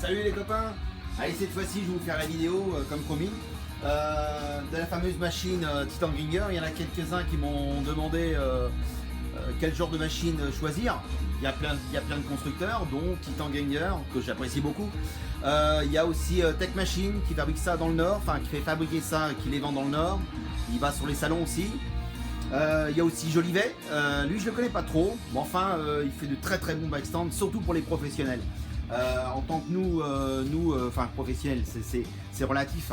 Salut les copains. Allez, cette fois-ci je vais vous faire la vidéo comme promis de la fameuse machine Titan Gringer. Il y en a quelques-uns qui m'ont demandé quel genre de machine choisir. Il y a plein de constructeurs dont Titan Gringer que j'apprécie beaucoup. Il y a aussi Tech Machine qui fabrique ça dans le nord, enfin qui fait fabriquer ça, qui les vend dans le nord. Il va sur les salons aussi. Il y a aussi Jolivet, lui je le connais pas trop, mais enfin il fait de très bons backstands, surtout pour les professionnels. En tant que nous, enfin professionnels, c'est relatif.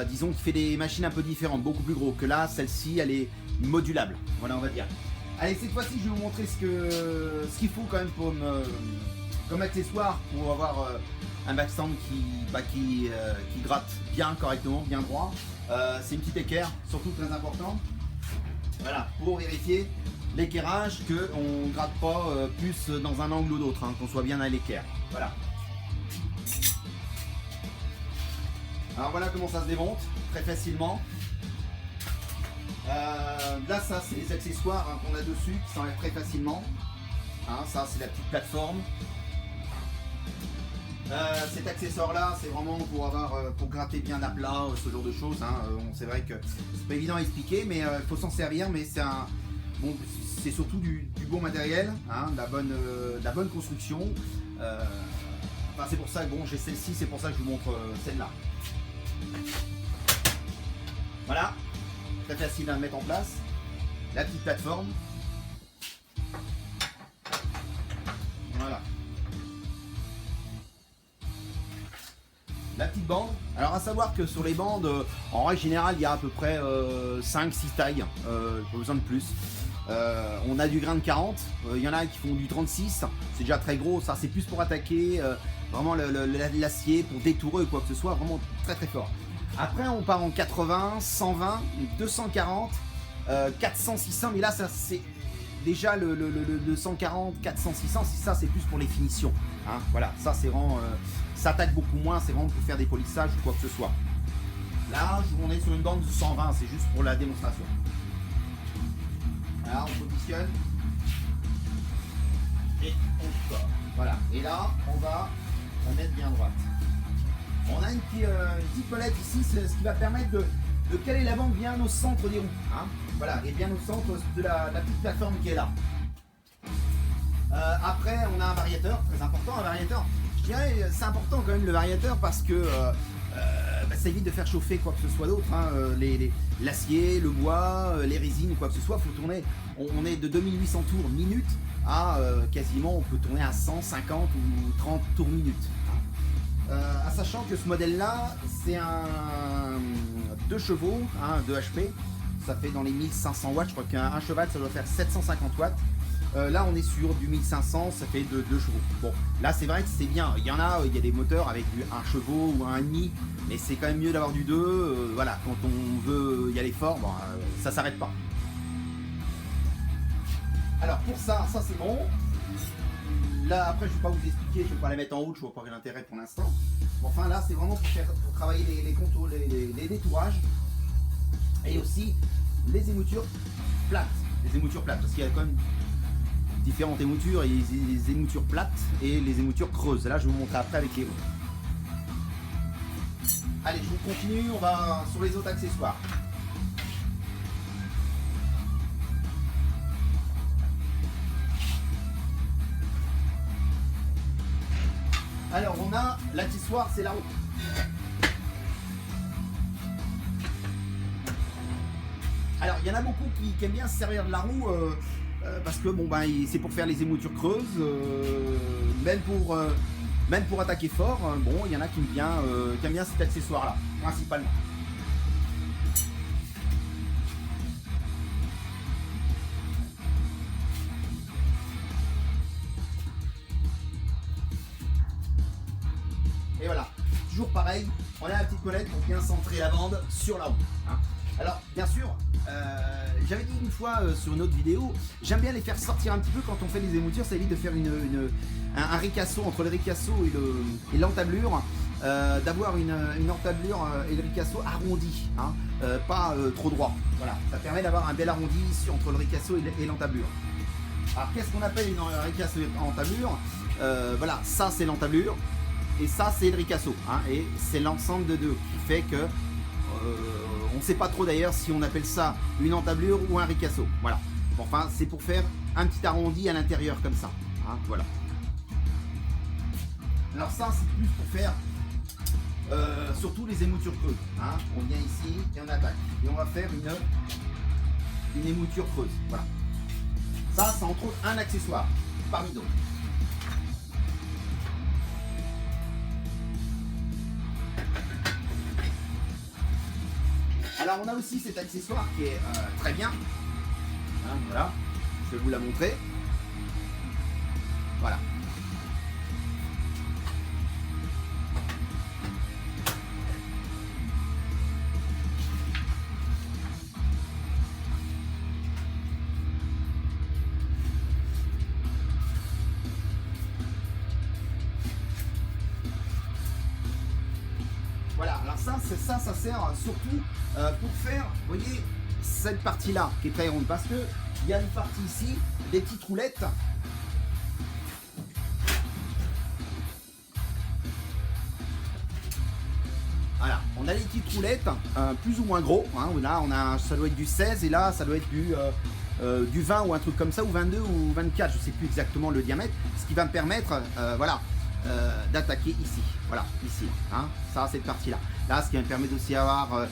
Disons qu'il fait des machines un peu différentes, beaucoup plus gros que là. Celle-ci, elle est modulable. Voilà, on va dire. Allez, cette fois-ci, je vais vous montrer ce qu'il faut quand même comme accessoire pour avoir un backstand qui gratte bien, correctement, bien droit. C'est une petite équerre, surtout très important. Voilà, pour vérifier l'équerrage, qu'on ne gratte pas plus dans un angle ou d'autre, hein, qu'on soit bien à l'équerre. Voilà. Alors voilà comment ça se démonte, très facilement. Là, ça, c'est les accessoires hein, qu'on a dessus, qui s'enlèvent très facilement. Hein, ça, c'est la petite plateforme. Cet accessoire-là, c'est vraiment pour gratter bien à plat, ce genre de choses. Hein. C'est vrai que c'est pas évident à expliquer, mais il faut s'en servir. Mais c'est surtout du bon matériel, hein, de la bonne construction. Enfin, c'est pour ça que bon, j'ai celle-ci, c'est pour ça que je vous montre celle-là. Voilà, très facile à mettre en place. La petite plateforme. Voilà. La petite bande. Alors à savoir que sur les bandes, en règle générale, il y a à peu près 5-6 tailles, pas besoin de plus. On a du grain de 40, il y en a qui font du 36, c'est déjà très gros, ça c'est plus pour attaquer, vraiment l'acier, pour détourer ou quoi que ce soit, vraiment très fort. Après on part en 80, 120, 240, 400, 600, mais là ça c'est déjà le 140, 400, 600, ça c'est plus pour les finitions. Hein, voilà, ça c'est vraiment, ça attaque beaucoup moins, c'est vraiment pour faire des polissages ou quoi que ce soit. Là on est sur une bande de 120, c'est juste pour la démonstration. Là on positionne et on sort. Voilà, et là on va la mettre bien droite. On a une petite molette ici, ce qui va permettre de caler la bande bien au centre des roues. Hein, voilà, et bien au centre de la petite plateforme qui est là. Après on a un variateur, très important, un variateur. Je dirais c'est important quand même le variateur parce que ça évite de faire chauffer quoi que ce soit d'autre, hein, l'acier, le bois, les résines ou quoi que ce soit. Faut tourner, on est de 2800 tours minute à quasiment on peut tourner à 150 ou 30 tours minute. Hein. Sachant que ce modèle là c'est un 2 chevaux, hein, 2 HP, ça fait dans les 1500 watts, je crois qu'un cheval ça doit faire 750 watts. Là on est sur du 1500, ça fait de 2 chevaux. Bon, là c'est vrai que c'est bien, il y a des moteurs avec du 1 chevaux ou 1,5, mais c'est quand même mieux d'avoir du 2, voilà, quand on veut y aller fort, bon, ça s'arrête pas. Alors pour ça c'est bon. Là après je ne vais pas vous expliquer, je ne vais pas la mettre en haut, je vois pas l'intérêt pour l'instant. Bon, enfin là c'est vraiment pour travailler les contours, les détourages et aussi les émoutures plates. Les émoutures plates, parce qu'il y a quand même différentes émoutures, et les émoutures plates et les émoutures creuses. Là je vais vous montrer après avec les roues. Allez, je vous continue, on va sur les autres accessoires. Alors on a l'accessoire, c'est la roue. Alors il y en a beaucoup qui aiment bien se servir de la roue parce que bon c'est pour faire les émoutures creuses, même pour attaquer fort. Bon, il y en a qui aiment bien cet accessoire là, principalement. Et voilà, toujours pareil, on a la petite molette pour bien centrer la bande sur la roue. Hein. Alors bien sûr, j'avais dit une fois sur une autre vidéo, j'aime bien les faire sortir un petit peu quand on fait les émoutures, ça évite de faire un ricasso entre le ricasso et l'entablure, d'avoir une entablure et le ricasso arrondi, hein, pas trop droit. Voilà, ça permet d'avoir un bel arrondi ici entre le ricasso et l'entablure. Alors qu'est-ce qu'on appelle une ricasso et entablure? Voilà, ça c'est l'entablure. et ça c'est le ricasso, hein, et c'est l'ensemble de deux qui fait que on ne sait pas trop d'ailleurs si on appelle ça une entablure ou un ricasso. Voilà. Enfin, c'est pour faire un petit arrondi à l'intérieur comme ça. Hein, voilà. Alors ça, c'est plus pour faire surtout les émoutures creuses. Hein. On vient ici et on attaque. Et on va faire une émouture creuse. Voilà. Ça, c'est entre autres un accessoire parmi d'autres. Alors on a aussi cet accessoire qui est très bien. Hein, voilà, je vais vous la montrer. Voilà. Voilà, alors ça sert surtout pour faire, vous voyez, cette partie-là qui est très ronde, parce que il y a une partie ici, des petites roulettes. Voilà, on a les petites roulettes, plus ou moins gros. Hein, là, ça doit être du 16 et là, ça doit être du 20 ou un truc comme ça, ou 22 ou 24, je ne sais plus exactement le diamètre, ce qui va me permettre, voilà, d'attaquer ici, voilà, ici, hein, ça, cette partie-là. Là, ce qui va me permettre aussi d'avoir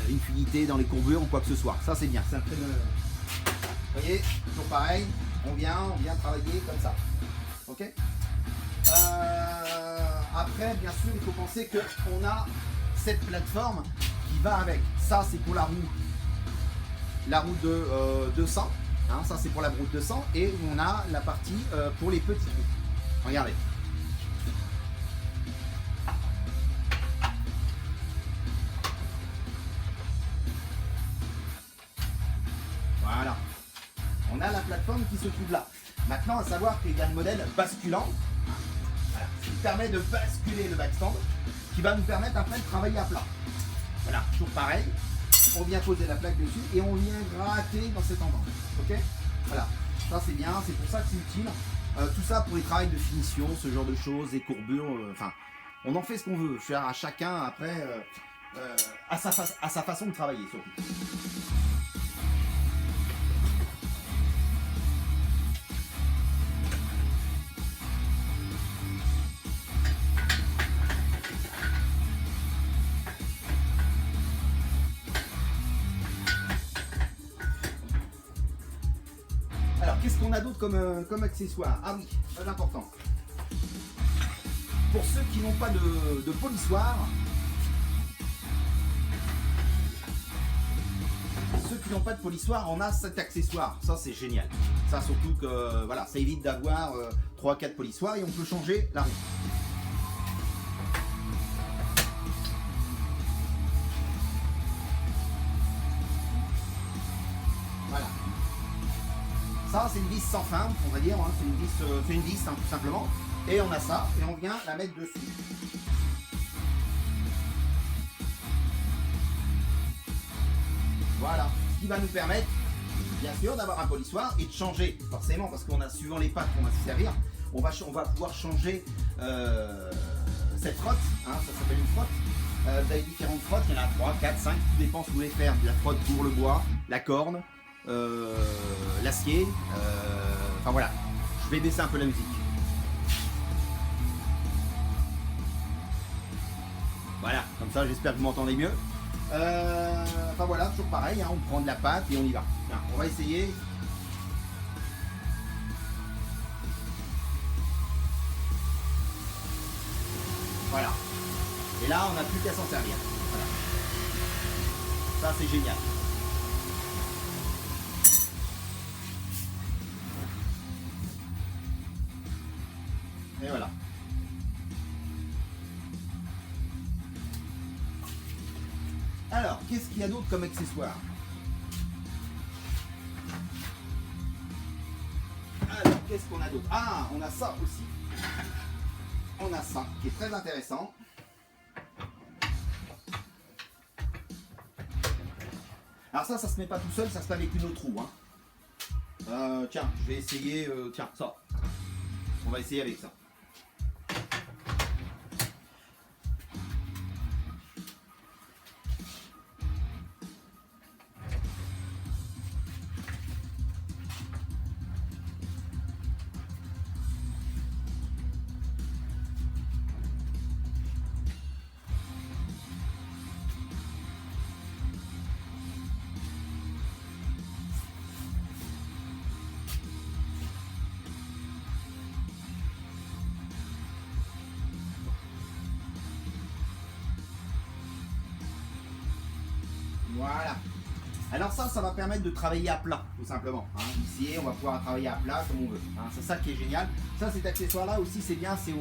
une fluidité dans les courbures ou quoi que ce soit. Ça, c'est bien. C'est un très... Vous voyez, toujours pareil, on vient travailler comme ça. Ok. Après, bien sûr, il faut penser qu'on a cette plateforme qui va avec. Ça, c'est pour la roue de 200. Hein, ça, c'est pour la roue de 200. Et on a la partie pour les petits roues. Regardez. Voilà. On a la plateforme qui se trouve là. Maintenant, à savoir qu'il y a le modèle basculant. Voilà. Qui permet de basculer le backstand, qui va nous permettre après de travailler à plat. Voilà, toujours pareil. On vient poser la plaque dessus et on vient gratter dans cet endroit. Ok. Voilà. Ça c'est bien, c'est pour ça que c'est utile. Tout ça pour les travails de finition, ce genre de choses, les courbures. Enfin, on en fait ce qu'on veut. Faire à chacun après à sa façon de travailler surtout. Qu'est-ce qu'on a d'autre comme accessoire? Ah oui, très important. Pour ceux qui n'ont pas de polissoir, on a cet accessoire. Ça, c'est génial. Ça, surtout que voilà, ça évite d'avoir 3-4 polissoirs et on peut changer la roue. Ça, c'est une vis sans fin, on va dire, hein. C'est une vis hein, tout simplement. Et on a ça, et on vient la mettre dessus. Voilà, ce qui va nous permettre, bien sûr, d'avoir un polissoir et de changer, forcément, parce qu'on a, suivant les pattes qu'on va se servir, on va pouvoir changer cette frotte, hein, ça s'appelle une frotte. Vous avez différentes frottes, il y en a 3, 4, 5, tout dépend ce que vous voulez faire. De la frotte pour le bois, la corne, l'acier, enfin voilà, je vais baisser un peu la musique. Voilà, comme ça j'espère que vous m'entendez mieux. Enfin voilà, toujours pareil, hein, on prend de la pâte et on y va. Bien, on va essayer. Voilà. Et là, on n'a plus qu'à s'en servir. Voilà. Ça, c'est génial. Et voilà. Alors, qu'est-ce qu'il y a d'autre comme accessoire? Alors, qu'est-ce qu'on a d'autre? Ah, on a ça aussi. On a ça, qui est très intéressant. Alors ça se met pas tout seul, ça se met avec une autre roue. Hein. Tiens, je vais essayer, tiens, ça. On va essayer avec ça. Voilà. Alors ça va permettre de travailler à plat, tout simplement. Hein. Ici, on va pouvoir travailler à plat comme on veut. Hein. C'est ça qui est génial. Ça, cet accessoire-là aussi, c'est bien. C'est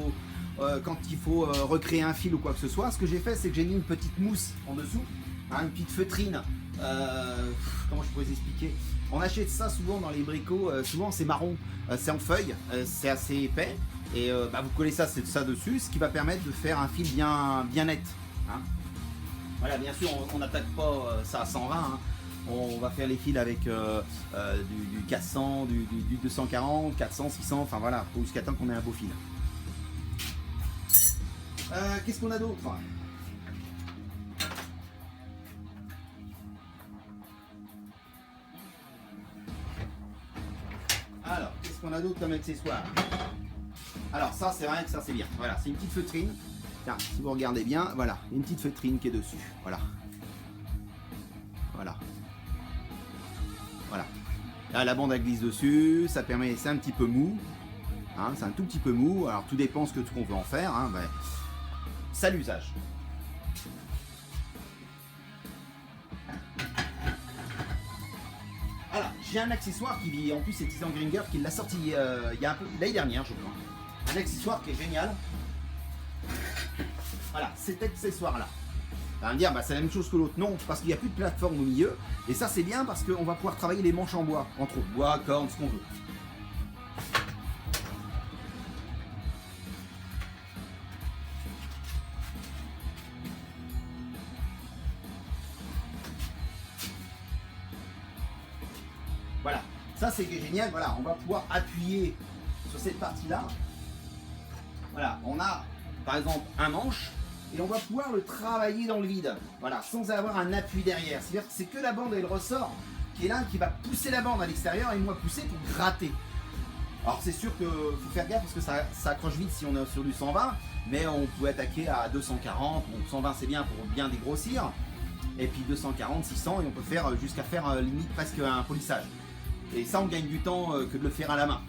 quand il faut recréer un fil ou quoi que ce soit. Ce que j'ai fait, c'est que j'ai mis une petite mousse en dessous, hein, une petite feutrine. Comment je pourrais vous expliquer? On achète ça souvent dans les bricots. Souvent, c'est marron. C'est en feuille. C'est assez épais. Et vous collez ça dessus, ce qui va permettre de faire un fil bien net. Hein. Voilà, bien sûr, on n'attaque pas ça à 120. Hein. On va faire les fils avec du 400, du 240, 400, 600, enfin voilà, jusqu'à temps qu'on ait un beau fil. Qu'est-ce qu'on a d'autre? Alors, qu'est-ce qu'on a d'autre comme accessoire? Alors ça, c'est vrai que ça c'est bien. Voilà, c'est une petite feutrine. Tiens, si vous regardez bien, voilà, une petite feutrine qui est dessus. Voilà. Voilà. Voilà. Là, la bande elle glisse dessus, ça permet, c'est un petit peu mou. Hein, c'est un tout petit peu mou. Alors tout dépend ce qu'on veut en faire. Hein, ça l'usage. Alors, j'ai un accessoire qui, en plus, c'est Titan Gringer qui l'a sorti il y a un peu l'année dernière, je crois. Un accessoire qui est génial. Voilà, cet accessoire-là. On va me dire, c'est la même chose que l'autre. Non, parce qu'il n'y a plus de plateforme au milieu. Et ça, c'est bien parce qu'on va pouvoir travailler les manches en bois. Entre autres, bois, cordes, ce qu'on veut. Voilà, ça c'est génial. Voilà, on va pouvoir appuyer sur cette partie-là. Voilà, on a par exemple un manche et on va pouvoir le travailler dans le vide, voilà, sans avoir un appui derrière. C'est-à-dire que c'est que la bande et le ressort qui est là, qui va pousser la bande à l'extérieur et moi pousser pour gratter. Alors c'est sûr qu'il faut faire gaffe parce que ça accroche vite si on est sur du 120, mais on peut attaquer à 240, bon 120 c'est bien pour bien dégrossir, et puis 240, 600 et on peut faire jusqu'à faire limite presque un polissage. Et ça on gagne du temps que de le faire à la main.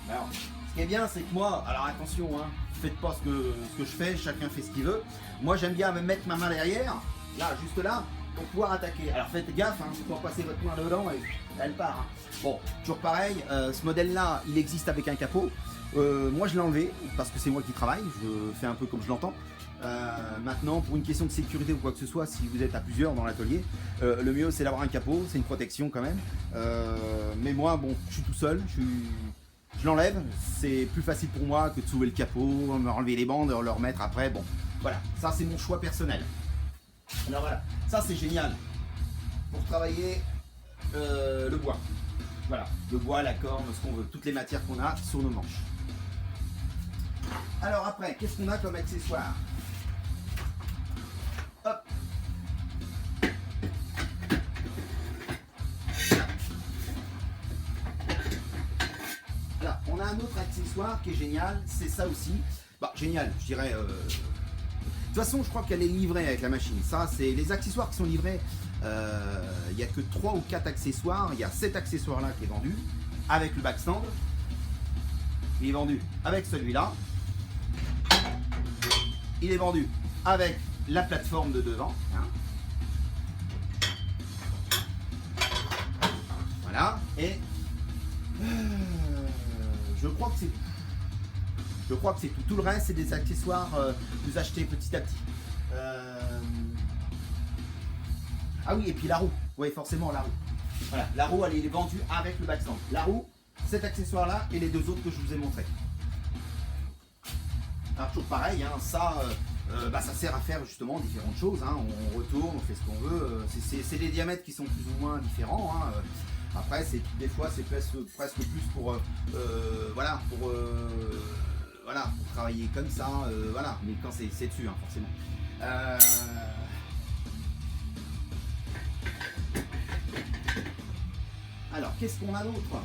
Alors, ce qui est bien, c'est que moi, alors attention, hein, faites pas ce que je fais, chacun fait ce qu'il veut. Moi, j'aime bien me mettre ma main derrière, là, juste là, pour pouvoir attaquer. Alors faites gaffe, hein, pour passer votre main dedans et elle part. Hein. Bon, toujours pareil, ce modèle-là, il existe avec un capot. Moi, je l'ai enlevé parce que c'est moi qui travaille, je fais un peu comme je l'entends. Maintenant, pour une question de sécurité ou quoi que ce soit, si vous êtes à plusieurs dans l'atelier, le mieux c'est d'avoir un capot, c'est une protection quand même. Mais moi, bon, je suis tout seul, je l'enlève, c'est plus facile pour moi que de soulever le capot, me enlever les bandes, le remettre après. Bon, voilà, ça c'est mon choix personnel. Alors voilà, ça c'est génial pour travailler le bois. Voilà, le bois, la corne, ce qu'on veut, toutes les matières qu'on a sur nos manches. Alors après, qu'est-ce qu'on a comme accessoire? Hop. Alors, on a un autre accessoire qui est génial, c'est ça aussi. Bah, génial, je dirais. De toute façon, je crois qu'elle est livrée avec la machine. Ça, c'est les accessoires qui sont livrés. Il n'y a que 3 ou 4 accessoires. Il y a cet accessoire-là qui est vendu avec le backstand. Il est vendu avec celui-là. Il est vendu avec la plateforme de devant. Hein. Voilà. Et je crois que c'est tout. Je crois que c'est tout. Tout le reste, c'est des accessoires que vous achetez petit à petit. Ah oui, et puis la roue. Oui, forcément, la roue. Voilà, la roue, elle est vendue avec le backstand. La roue, cet accessoire-là et les deux autres que je vous ai montrés. Alors, toujours pareil, hein, ça sert à faire justement différentes choses. Hein. On retourne, on fait ce qu'on veut. C'est des diamètres qui sont plus ou moins différents. Hein. Après, des fois, c'est presque plus pour, voilà, pour travailler comme ça. Voilà, mais quand c'est dessus, hein, forcément. Alors, qu'est-ce qu'on a d'autre?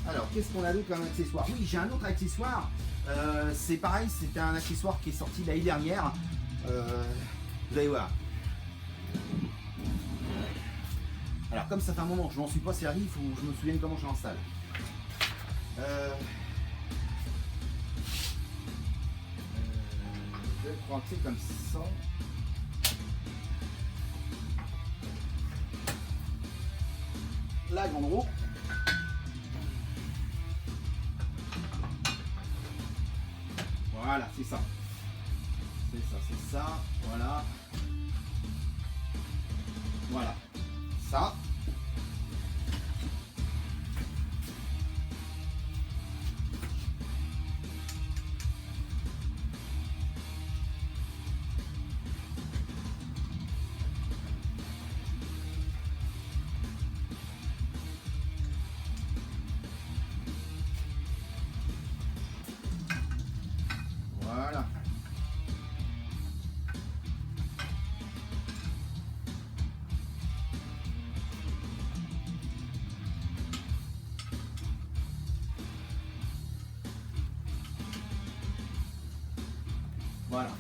Alors, qu'est-ce qu'on a d'autre comme accessoire? Oui, j'ai un autre accessoire. C'est pareil, c'était un accessoire qui est sorti l'année dernière. Vous allez voir. Alors, comme ça fait un moment que je m'en suis pas servi, il faut que je me souvienne comment je l'installe. Je crois que c'est comme ça. La grande roue. Voilà, c'est ça. C'est ça, c'est ça. Voilà. Voilà. Ça. Voilà. Voilà.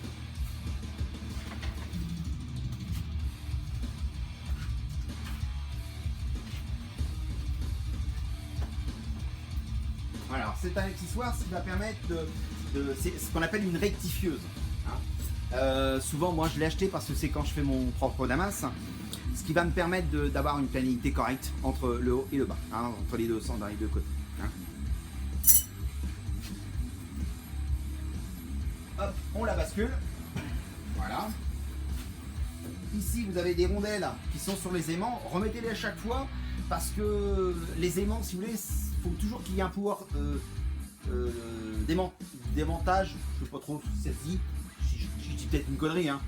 Alors, c'est un accessoire qui va permettre c'est ce qu'on appelle une rectifieuse. Hein. Souvent, moi, je l'ai acheté parce que c'est quand je fais mon propre Damas, ce qui va me permettre d'avoir une planalité correcte entre le haut et le bas, hein, entre les deux sens dans les deux côtés. Hein. Hop, on la bascule. Voilà. Ici, vous avez des rondelles qui sont sur les aimants. Remettez-les à chaque fois parce que les aimants, si vous voulez, il faut toujours qu'il y ait un pouvoir d'aimantage. Je ne sais pas trop si ça se dit. Je dis peut-être une connerie. Hein.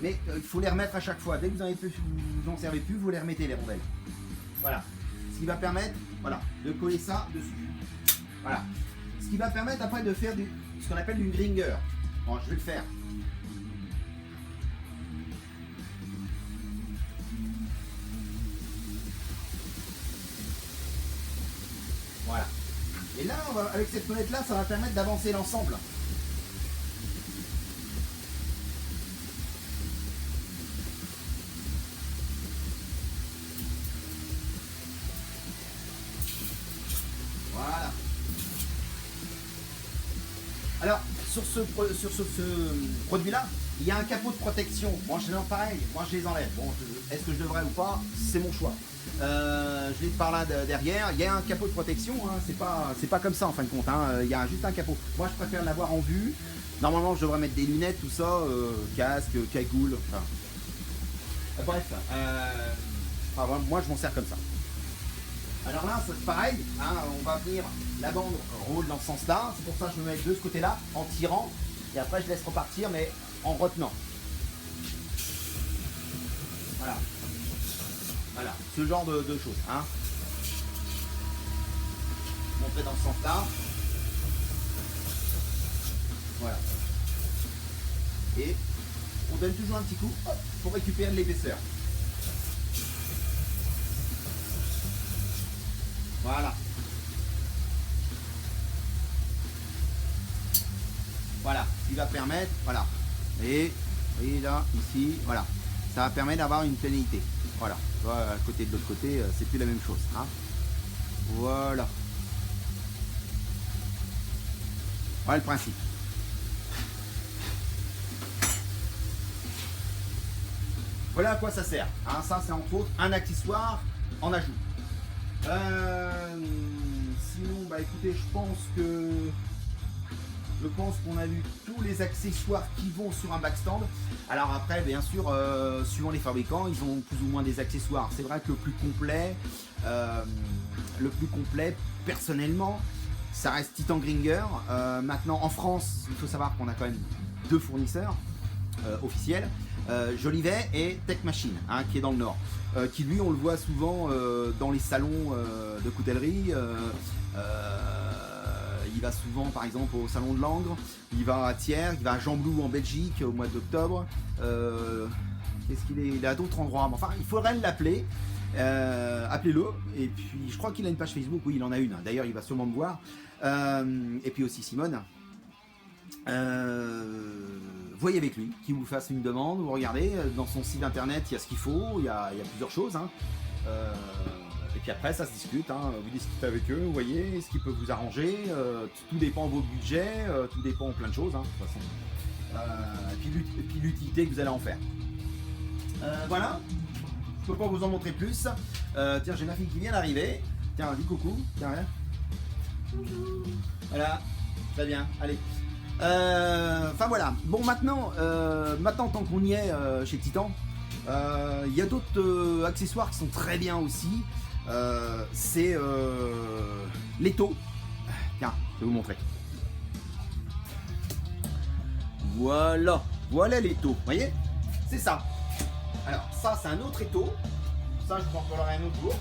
Mais il faut les remettre à chaque fois. Dès que vous n'en servez plus, vous les remettez les rondelles. Voilà. Ce qui va permettre, voilà, de coller ça dessus. Voilà. Ce qui va permettre après de faire ce qu'on appelle du gringer. Bon, je vais le faire. Voilà. Et là, avec cette fenêtre là, ça va permettre d'avancer l'ensemble. Voilà. Alors, sur ce produit-là, il y a un capot de protection. Moi, je pareil. Moi, je les enlève. Bon, est-ce que je devrais ou pas? C'est mon choix. Je l'ai par là derrière. Il y a un capot de protection. Hein. C'est pas comme ça en fin de compte. Hein. Il y a juste un capot. Moi, je préfère l'avoir en vue. Normalement, je devrais mettre des lunettes, tout ça, casque, cagoule. Enfin. Bref. Enfin, moi, je m'en sers comme ça. Alors là, c'est pareil, hein, on va venir, la bande roule dans ce sens-là, c'est pour ça que je me mets de ce côté-là, en tirant, et après je laisse repartir, mais en retenant. Voilà. Voilà, ce genre de choses. Hein. On fait dans ce sens-là. Voilà. Et on donne toujours un petit coup hop, pour récupérer de l'épaisseur. Voilà. Voilà, ce qui va permettre, voilà. Et là, ici, voilà. Ça va permettre d'avoir une planité. Voilà. À côté de l'autre côté, c'est plus la même chose. Hein. Voilà. Voilà le principe. Voilà à quoi ça sert. Hein. Ça, c'est entre autres un accessoire en ajout. Sinon, bah écoutez, je pense qu'on a vu tous les accessoires qui vont sur un backstand. Alors après, bien sûr, suivant les fabricants, ils ont plus ou moins des accessoires. C'est vrai que le plus complet, personnellement, ça reste Titan Gringer. Maintenant, en France, il faut savoir qu'on a quand même 2 fournisseurs officiels. Jolivet et Tech Machine, hein, qui est dans le nord, qui lui on le voit souvent dans les salons de coutellerie. Il va souvent par exemple au salon de Langres, il va à Thiers, il va à Jamblou en Belgique au mois d'octobre. Qu'est-ce qu'il est? Il est à d'autres endroits, enfin il faudrait l'appeler. Appelez-le, et puis je crois qu'il a une page Facebook, oui il en a une, d'ailleurs il va sûrement me voir, et puis aussi Simone. Voyez avec lui, qu'il vous fasse une demande, vous regardez, dans son site internet il y a ce qu'il faut, il y a plusieurs choses, hein. Et puis Puis après, ça se discute, hein. Vous discutez avec eux, vous voyez ce qui peut vous arranger. Tout dépend de vos budgets, tout dépend de plein de choses, hein, de toute façon. Et puis l'utilité que vous allez en faire. Voilà, je peux pas vous en montrer plus. Tiens, j'ai ma fille qui vient d'arriver. Tiens, dis coucou. Tiens, regarde. Voilà, très bien, allez. Enfin voilà, bon maintenant tant qu'on y est chez Titan, il y a d'autres accessoires qui sont très bien aussi. C'est l'étau. Tiens, je vais vous montrer. Voilà l'étau, vous voyez, c'est ça. Alors ça c'est un autre étau, ça je vous en parlerai un autre jour.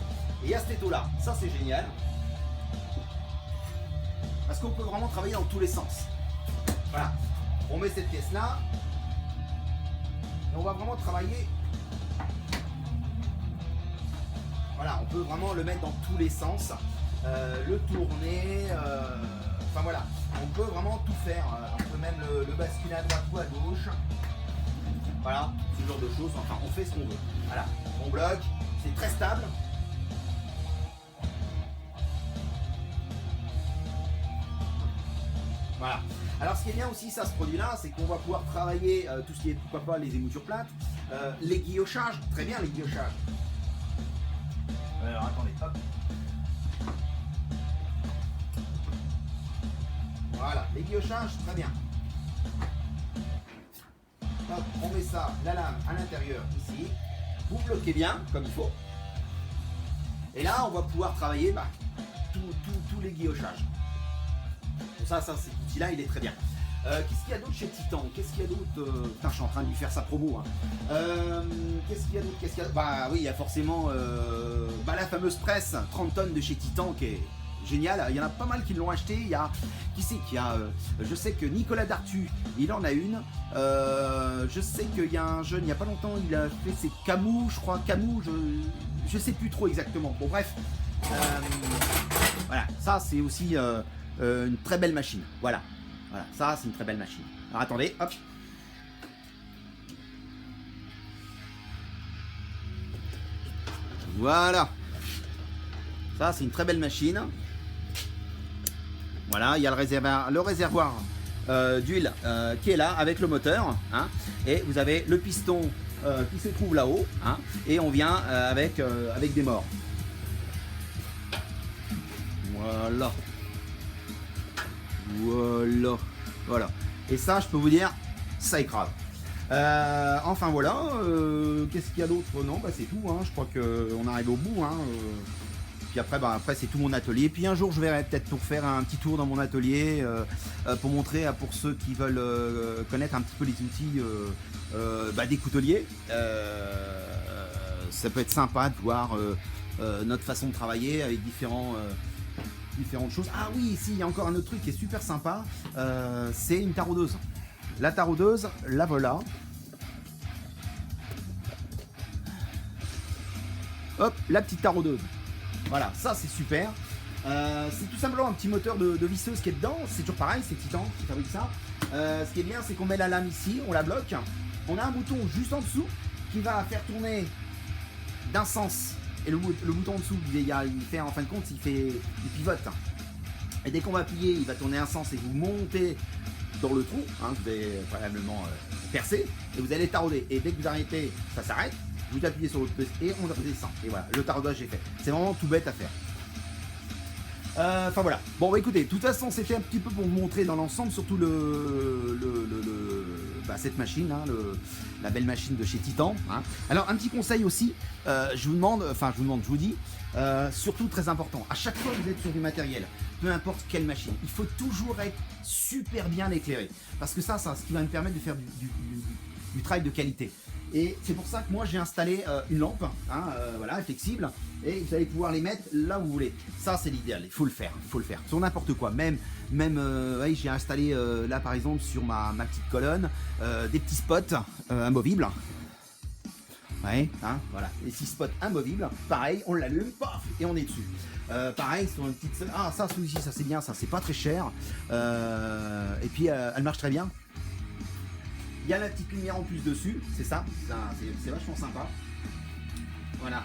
Et il y a cet étau là, ça c'est génial. Parce qu'on peut vraiment travailler dans tous les sens. Voilà, on met cette pièce là, et on va vraiment travailler. Voilà, on peut vraiment le mettre dans tous les sens, le tourner, enfin voilà, on peut vraiment tout faire. On peut même le basculer à droite ou à gauche. Voilà, ce genre de choses, enfin on fait ce qu'on veut. Voilà, on bloque, c'est très stable. Voilà. Alors ce qui est bien aussi, ça, ce produit-là, c'est qu'on va pouvoir travailler tout ce qui est, pourquoi pas, les émoutures plates, les guillochages, très bien les guillochages. Alors attendez, hop. Voilà, les guillochages, très bien. Hop, on met ça, la lame à l'intérieur ici. Vous bloquez bien, comme il faut. Et là, on va pouvoir travailler tous les guillochages. Ça, cet outil-là, il est très bien. Qu'est-ce qu'il y a d'autre chez Titan? Qu'est-ce qu'il y a d'autre? Putain, je suis en train de lui faire sa promo. Hein. Qu'est-ce qu'il y a d'autre? Bah oui, il y a forcément la fameuse presse 30 tonnes de chez Titan qui est géniale. Il y en a pas mal qui l'ont acheté. Il y a qui c'est qui a je sais que Nicolas Dartu, il en a une. Je sais qu'il y a un jeune, il n'y a pas longtemps, il a fait ses Camus, je crois. Camus, je sais plus trop exactement. Bon bref. Voilà, ça c'est aussi une très belle machine. Voilà, ça c'est une très belle machine. Alors attendez, hop. Voilà. Ça c'est une très belle machine. Voilà, il y a le réservoir d'huile qui est là avec le moteur. Hein, et vous avez le piston qui se trouve là-haut. Hein, et on vient avec des morts. Voilà. Et ça, je peux vous dire, ça écrase. Enfin voilà. Qu'est-ce qu'il y a d'autre? Non, c'est tout. Hein, je crois qu'on arrive au bout. Hein, puis après c'est tout mon atelier. Puis un jour, je verrai peut-être pour faire un petit tour dans mon atelier pour montrer pour ceux qui veulent connaître un petit peu les outils des couteliers. Ça peut être sympa de voir notre façon de travailler avec différentes choses. Ah oui, ici il y a encore un autre truc qui est super sympa, c'est une taraudeuse. La taraudeuse, la voilà. Hop, la petite taraudeuse. Voilà, ça c'est super. C'est tout simplement un petit moteur de visseuse qui est dedans. C'est toujours pareil, c'est Titan qui fabrique ça. Ce qui est bien, c'est qu'on met la lame ici, on la bloque. On a un bouton juste en dessous qui va faire tourner d'un sens. Et le bouton en dessous, il fait en fin de compte, il pivote. Et dès qu'on va appuyer, il va tourner un sens et vous montez dans le trou. Hein, vous allez préalablement percer et vous allez tarauder. Et dès que vous arrêtez, ça s'arrête. Vous appuyez sur l'autre pièce et on redescend. Et voilà, le taraudage est fait. C'est vraiment tout bête à faire. Enfin voilà. Bon écoutez, de toute façon c'était un petit peu pour vous montrer dans l'ensemble, surtout cette machine, hein, la belle machine de chez Titan. Hein. Alors un petit conseil aussi, je vous dis, surtout très important, à chaque fois que vous êtes sur du matériel, peu importe quelle machine, il faut toujours être super bien éclairé. Parce que ça, ce qui va me permettre de faire du travail de qualité. Et c'est pour ça que moi j'ai installé une lampe, hein, voilà, flexible, et vous allez pouvoir les mettre là où vous voulez. Ça c'est l'idéal, il faut le faire, sur n'importe quoi. Même ouais, j'ai installé là par exemple sur ma petite colonne des petits spots amovibles. Ouais, hein, voilà, les 6 spots amovibles, pareil, on l'allume, paf, et on est dessus. Pareil sur une petite... Ah ça, celui-ci, ça c'est bien, ça c'est pas très cher. Et puis elle marche très bien. Il y a la petite lumière en plus dessus, c'est ça, c'est vachement sympa. Voilà.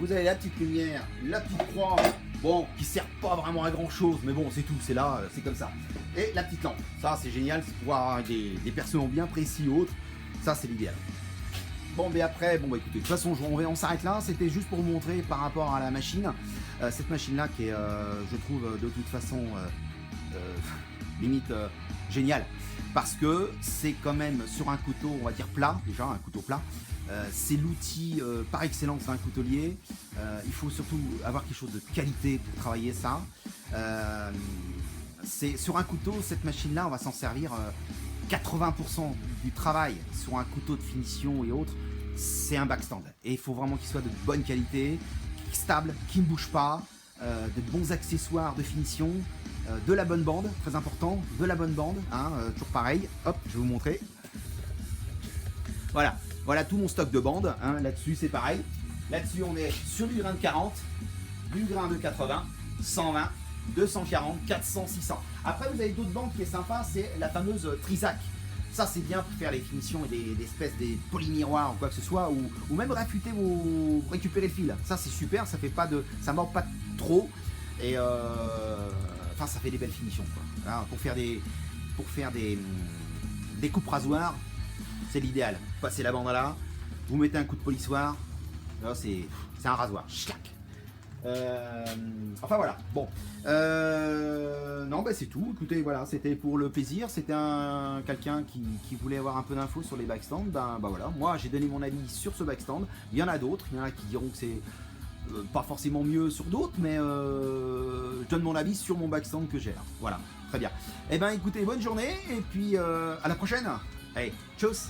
vous avez la petite lumière, la petite croix, bon, qui sert pas vraiment à grand chose, mais bon, c'est tout, c'est là, c'est comme ça. Et la petite lampe, ça c'est génial, c'est pour avoir des perçants bien précis ou autres, ça c'est l'idéal. Bon, mais après, bon, bah écoutez, de toute façon, on s'arrête là, c'était juste pour vous montrer par rapport à la machine, cette machine-là qui est, je trouve, de toute façon, limite géniale, parce que c'est quand même sur un couteau, on va dire plat, déjà, un couteau plat. C'est l'outil par excellence d'un coutelier. Il faut surtout avoir quelque chose de qualité pour travailler ça. C'est sur un couteau, cette machine-là, on va s'en servir 80% du travail sur un couteau de finition et autres. C'est un backstand. Et il faut vraiment qu'il soit de bonne qualité, stable, qui ne bouge pas, de bons accessoires de finition, de la bonne bande, très important, de la bonne bande, hein, toujours pareil. Hop, je vais vous montrer. Voilà. Voilà tout mon stock de bandes, hein. Là-dessus c'est pareil. Là-dessus on est sur du grain de 40, du grain de 80, 120, 240, 400, 600. Après vous avez d'autres bandes qui est sympa, c'est la fameuse Trizac. Ça c'est bien pour faire les finitions et des espèces des polymiroirs ou quoi que ce soit, ou même réfuter récupérer le fil. Ça c'est super, ça fait pas de, ça mord pas trop et enfin ça fait des belles finitions quoi. Hein, pour faire des coupes rasoirs. C'est l'idéal. Passez la bande là, vous mettez un coup de polissoir, là c'est un rasoir. Enfin voilà. Bon, non, bah c'est tout. Écoutez, voilà, c'était pour le plaisir. C'était quelqu'un qui voulait avoir un peu d'infos sur les backstands. Ben voilà. Moi, j'ai donné mon avis sur ce backstand. Il y en a d'autres. Il y en a qui diront que c'est pas forcément mieux sur d'autres, mais je donne mon avis sur mon backstand que j'ai là. Voilà, très bien. Eh ben, écoutez, bonne journée et puis à la prochaine. Allez, tchuss.